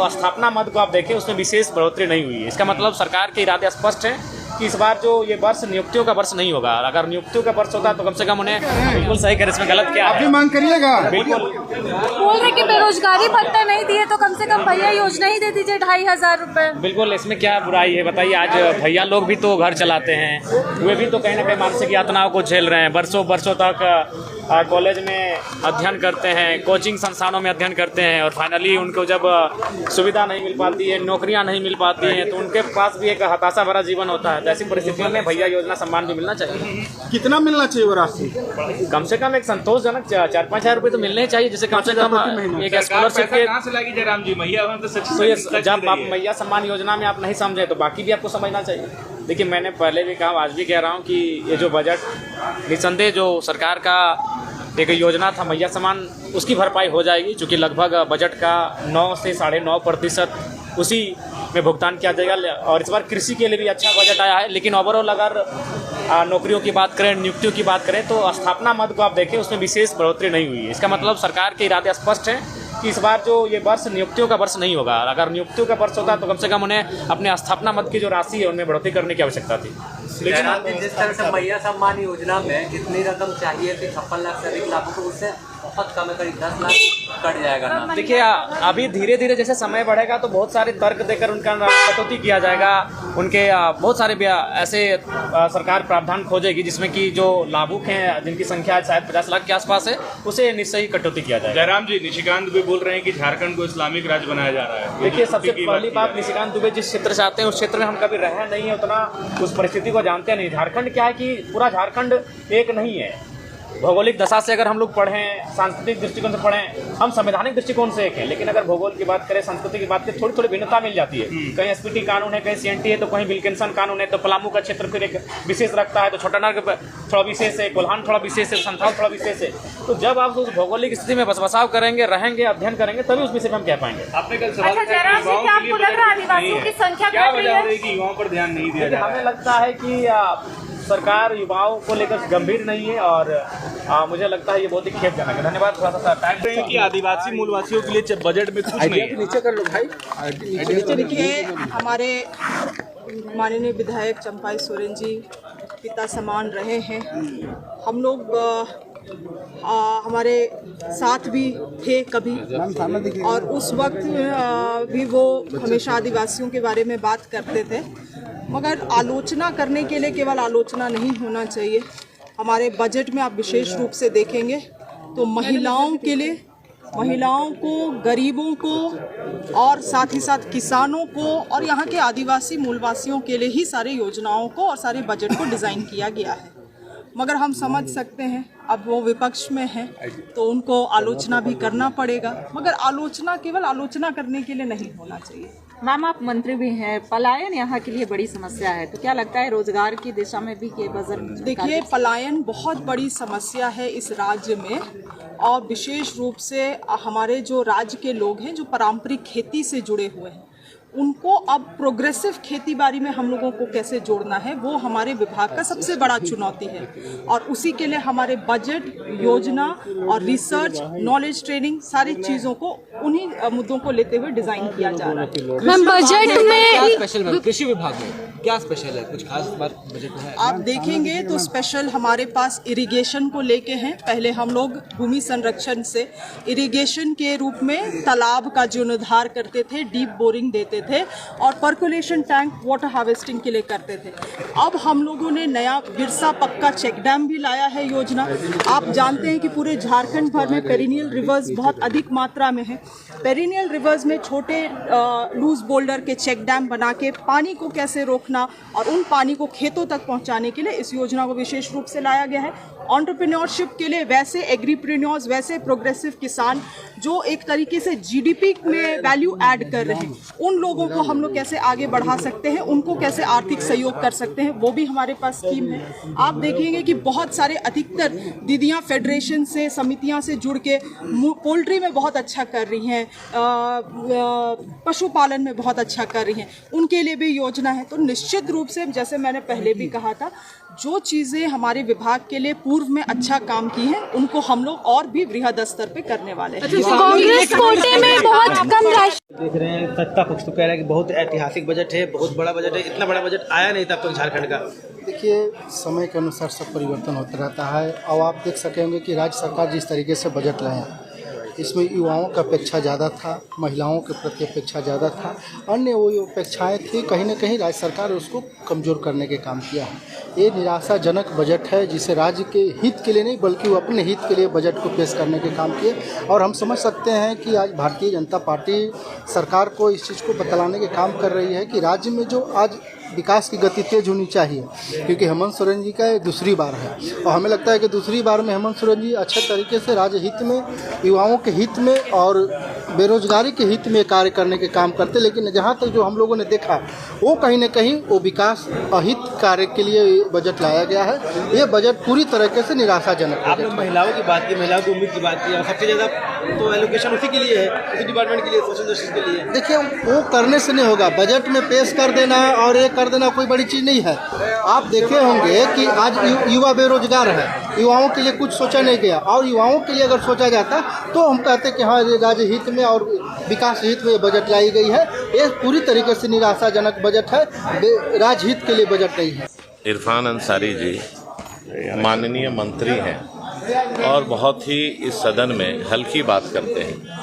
तो स्थापना मद को आप देखें उसमें विशेष बढ़ोतरी नहीं हुई है। इसका मतलब सरकार के इरादे स्पष्ट हैं कि इस बार जो ये वर्ष नियुक्तियों का वर्ष नहीं होगा। अगर नियुक्तियों का वर्ष होता तो कम से कम उन्हें बिल्कुल सही कर, इसमें गलत क्या है? आप भी मांग करिएगा। बिल्कुल बोल रहे कि बेरोजगारी भत्ता नहीं दिए तो कम से कम भैया योजना ही दे दीजिए 2500 रुपए। बिल्कुल, इसमें क्या बुराई है बताइए? आज भैया लोग भी तो घर चलाते हैं, वे भी तो कहीं ना कहीं मानसिक यातनाओं को झेल रहे हैं। वर्षों तक कॉलेज में अध्ययन करते हैं, कोचिंग संस्थानों में अध्ययन करते हैं और फाइनली उनको जब सुविधा नहीं मिल पाती है, नौकरियां नहीं मिल पाती हैं, तो उनके पास भी एक हताशा भरा जीवन होता है। तो ऐसी परिस्थितियों में भैया योजना सम्मान भी मिलना चाहिए। कितना मिलना चाहिए वो राशि? कम से कम एक संतोषजनक 4-5 हज़ार रुपये तो मिलने ही चाहिए, जिससे कम से कम एक स्कॉलरशिप के। कहाँ से लागी जयराम जी? मैया तो ये जब आप मैया सम्मान योजना में आप नहीं समझे तो बाकी भी आपको समझना चाहिए। देखिए, मैंने पहले भी कहा, आज भी कह रहा हूँ कि ये जो बजट निसंदेह जो सरकार का एक योजना था मैया सम्मान, उसकी भरपाई हो जाएगी, चूँकि लगभग बजट का 9 से 9.5% उसी में भुगतान किया जाएगा। और इस बार कृषि के लिए भी अच्छा बजट आया है। लेकिन ओवरऑल अगर नौकरियों की बात करें, नियुक्तियों की बात करें, तो स्थापना मद को आप देखें उसमें विशेष बढ़ोतरी नहीं हुई है। इसका मतलब सरकार के इरादे स्पष्ट हैं कि इस बार जो ये वर्ष नियुक्तियों का वर्ष नहीं होगा। अगर नियुक्तियों का वर्ष होता तो कम से कम उन्हें अपने स्थापना मद की जो राशि है उनमें बढ़ोतरी करने की आवश्यकता थी। लेकिन जिस तरह से मैया सम्मान योजना में जितनी रकम चाहिए थी 56 लाख से अधिक लाभों को, उससे बहुत कम है, करीब 10 लाख कट जाएगा ना। देखिए, अभी धीरे धीरे जैसे समय बढ़ेगा तो बहुत सारे तर्क देकर उनका कटौती किया जाएगा। उनके बहुत सारे ऐसे सरकार प्रावधान खोजेगी जिसमें कि जो लाभुक हैं, जिनकी संख्या शायद 50 लाख के आसपास है, उसे निश्चय ही कटौती किया जाएगा। जयराम जी, निशिकांत भी बोल रहे हैं कि झारखंड को इस्लामिक राज्य बनाया जा रहा है। देखिए, सबसे पहली बात, निशिकांत दुबे जिस क्षेत्र से आते हैं उस क्षेत्र में हम कभी रहे नहीं है, उतना उस परिस्थिति को जानते नहीं। झारखंड क्या है कि पूरा झारखंड एक नहीं है। भौगोलिक दशा से अगर हम लोग पढ़ें, सांस्कृतिक दृष्टिकोण से पढ़ें, हम संवैधानिक दृष्टिकोण से एक है, लेकिन अगर भूगोल की बात करें, संस्कृति की बात करें, थोड़ी थोड़ी भिन्नता मिल जाती है। कहीं एसपीटी कानून है, कहीं सीएनटी है, तो कहीं विल्किंसन कानून है, तो पलामू का क्षेत्र फिर एक विशेष रखता है, तो छोटानाग थोड़ा विशेष है, कोल्हान थोड़ा विशेष है, संथाल थोड़ा विशेष है। तो जब आप उस भौगोलिक स्थिति में बसबसाव करेंगे, रहेंगे, अध्ययन करेंगे, तभी उस विषय में हम कह पाएंगे। आपने कल सवाल युवाओं पर ध्यान नहीं दिया जा रहा है? हमें लगता है कि सरकार युवाओं को लेकर गंभीर नहीं है और मुझे लगता है ये बहुत ही खेदजनक है। धन्यवाद। थोड़ा सा टाइम कि आदिवासी मूलवासियों के लिए बजट में कुछ नहीं है। नीचे कर लो भाई। देखिए, हमारे माननीय विधायक चंपाई सोरेन जी पिता समान रहे हैं। हम लोग हमारे साथ भी थे कभी, और उस वक्त भी वो हमेशा आदिवासियों के बारे में बात करते थे। मगर आलोचना करने के लिए केवल आलोचना नहीं होना चाहिए। हमारे बजट में आप विशेष रूप से देखेंगे तो महिलाओं के लिए, महिलाओं को, गरीबों को और साथ ही साथ किसानों को और यहाँ के आदिवासी मूलवासियों के लिए ही सारी योजनाओं को और सारे बजट को डिज़ाइन किया गया है। मगर हम समझ सकते हैं अब वो विपक्ष में हैं तो उनको आलोचना भी करना पड़ेगा, मगर आलोचना केवल आलोचना करने के लिए नहीं होना चाहिए। मैम, आप मंत्री भी हैं, पलायन यहाँ के लिए बड़ी समस्या है, तो क्या लगता है रोजगार की दिशा में भी ये बजट? देखिए, पलायन बहुत बड़ी समस्या है इस राज्य में, और विशेष रूप से हमारे जो राज्य के लोग हैं जो पारंपरिक खेती से जुड़े हुए हैं, उनको अब प्रोग्रेसिव खेती बाड़ी में हम लोगों को कैसे जोड़ना है, वो हमारे विभाग का सबसे बड़ा चुनौती है। और उसी के लिए हमारे बजट, योजना और रिसर्च, नॉलेज ट्रेनिंग, सारी चीज़ों को उन्हीं मुद्दों को लेते हुए डिज़ाइन किया जा रहा है। मैम, बजट में स्पेशल है कृषि विभाग में क्या स्पेशल है? कुछ खास बात बजट में है? आप देखेंगे तो स्पेशल हमारे पास इरिगेशन को लेके हैं। पहले हम लोग भूमि संरक्षण से इरिगेशन के रूप में तालाब का जीर्णोद्धार करते थे, डीप बोरिंग देते थे और पर्कुलेशन टैंक वाटर हार्वेस्टिंग के लिए करते थे। अब हम लोगों ने नया बिरसा पक्का चेक डैम भी लाया है योजना। आप जानते हैं कि पूरे झारखंड भर में पेरिनियल रिवर्स बहुत अधिक मात्रा में है। पेरिनियल रिवर्स में छोटे लूज बोल्डर के चेक डैम बना के पानी को कैसे रोकना और उन पानी को खेतों तक पहुंचाने के लिए इस योजना को विशेष रूप से लाया गया है। एंटरप्रेन्योरशिप के लिए वैसे एग्रीप्रेन्योर्स, वैसे प्रोग्रेसिव किसान जो एक तरीके से जीडीपी में वैल्यू ऐड कर रहे हैं, उन लोगों को हम लोग कैसे आगे बढ़ा सकते हैं, उनको कैसे आर्थिक सहयोग कर सकते हैं, वो भी हमारे पास स्कीम है। आप देखेंगे कि बहुत सारे अधिकतर दीदियां फेडरेशन से, समितियां से जुड़ के पोल्ट्री में बहुत अच्छा कर रही हैं, पशुपालन में बहुत अच्छा कर रही हैं, उनके लिए भी योजना है। तो निश्चित रूप से जैसे मैंने पहले भी कहा था, जो चीज़ें हमारे विभाग के लिए पूर्व में अच्छा काम की हैं उनको हम लोग और भी बृहद स्तर पे करने वाले हैं। कांग्रेस कोटे में बहुत कम राशि देख रहे हैं, सत्ता पक्ष तो कह रहा है कि बहुत ऐतिहासिक बजट है, बहुत बड़ा बजट है। इतना बड़ा बजट आया नहीं था अब तक झारखंड का। देखिए, समय के अनुसार सब परिवर्तन होता रहता है। अब आप देख सकेंगे कि राज्य सरकार जिस तरीके से बजट लाए हैं, इसमें युवाओं का अपेक्षा ज़्यादा था, महिलाओं के प्रति अपेक्षा ज़्यादा था, अन्य वो अपेक्षाएं थी, कहीं ना कहीं राज्य सरकार उसको कमज़ोर करने के काम किया है। ये निराशाजनक बजट है, जिसे राज्य के हित के लिए नहीं बल्कि वो अपने हित के लिए बजट को पेश करने के काम किए। और हम समझ सकते हैं कि आज भारतीय जनता पार्टी सरकार को इस चीज़ को बतलाने के काम कर रही है कि राज्य में जो आज विकास की गति तेज होनी चाहिए, क्योंकि हेमंत सोरेन जी का ये दूसरी बार है और हमें लगता है कि दूसरी बार में हेमंत सोरेन जी अच्छे तरीके से राज्य हित में, युवाओं के हित में और बेरोजगारी के हित में कार्य करने के काम करते। लेकिन जहाँ तक जो हम लोगों ने देखा वो कहीं न कहीं वो विकास अहित कार्य के लिए बजट लाया गया है। ये बजट पूरी तरीके से निराशाजनक है। आपने महिलाओं की बात की, महिलाओं की उम्मीद की बात की, और सबसे ज़्यादा तो एलोकेशन उसी के लिए है, उसी डिपार्टमेंट के लिए, सोशल जस्टिस के लिए। देखिए, वो करने से नहीं होगा। बजट में पेश कर देना और ये कर देना कोई बड़ी चीज़ नहीं है। आप देखे होंगे कि आज युवा बेरोजगार है, युवाओं के लिए कुछ सोचा नहीं गया, और युवाओं के लिए अगर सोचा जाता तो हम कहते कि हाँ, राज्य हित में और विकास हित में बजट लाई गई है। ये पूरी तरीके से निराशाजनक बजट है, राज्य हित के लिए बजट नहीं है। इरफान अंसारी जी माननीय मंत्री हैं और बहुत ही इस सदन में हल्की बात करते हैं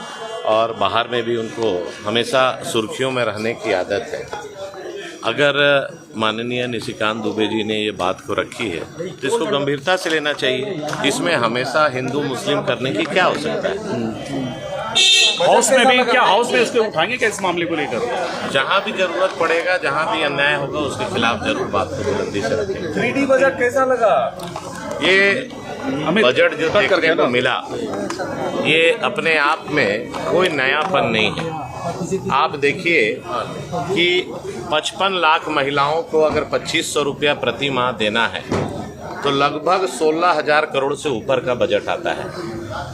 और बाहर में भी उनको हमेशा सुर्खियों में रहने की आदत है। अगर माननीय निशिकांत दुबे जी ने ये बात को रखी है तो इसको गंभीरता से लेना चाहिए। इसमें हमेशा हिंदू मुस्लिम करने की क्या आवश्यकता है? हाउस में भी क्या, हाउस में इसके उठाएंगे क्या इस मामले को लेकर? जहाँ भी जरूरत पड़ेगा, जहाँ भी अन्याय होगा उसके खिलाफ जरूर बात को बुलंदी से रखेंगे। 3D बजट कैसा लगा? ये बजट जो देखने को मिला, ये अपने आप में कोई नयापन नहीं है। आप देखिए कि 55 लाख महिलाओं को अगर 2500 रुपया प्रति माह देना है तो लगभग 16,000 करोड़ से ऊपर का बजट आता है।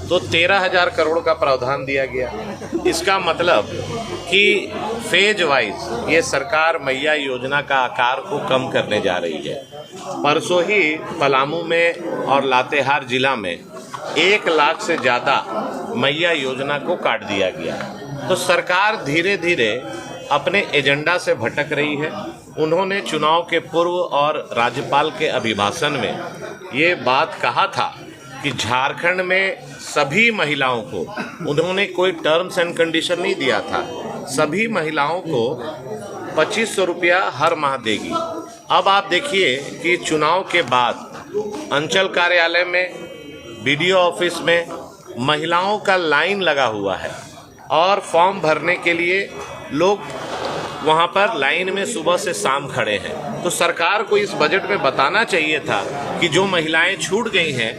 तो 13,000 करोड़ का प्रावधान दिया गया। इसका मतलब कि फेज वाइज ये सरकार मैया योजना का आकार को कम करने जा रही है। परसों ही पलामू में और लातेहार जिला में 1 लाख से ज़्यादा मैया योजना को काट दिया गया। तो सरकार धीरे धीरे अपने एजेंडा से भटक रही है। उन्होंने चुनाव के पूर्व और राज्यपाल के अभिभाषण में ये बात कहा था कि झारखंड में सभी महिलाओं को, उन्होंने कोई टर्म्स एंड कंडीशन नहीं दिया था, सभी महिलाओं को 2500 रुपया हर माह देगी। अब आप देखिए कि चुनाव के बाद अंचल कार्यालय में, बीडीओ ऑफिस में महिलाओं का लाइन लगा हुआ है और फॉर्म भरने के लिए लोग वहाँ पर लाइन में सुबह से शाम खड़े हैं। तो सरकार को इस बजट में बताना चाहिए था कि जो महिलाएं छूट गई हैं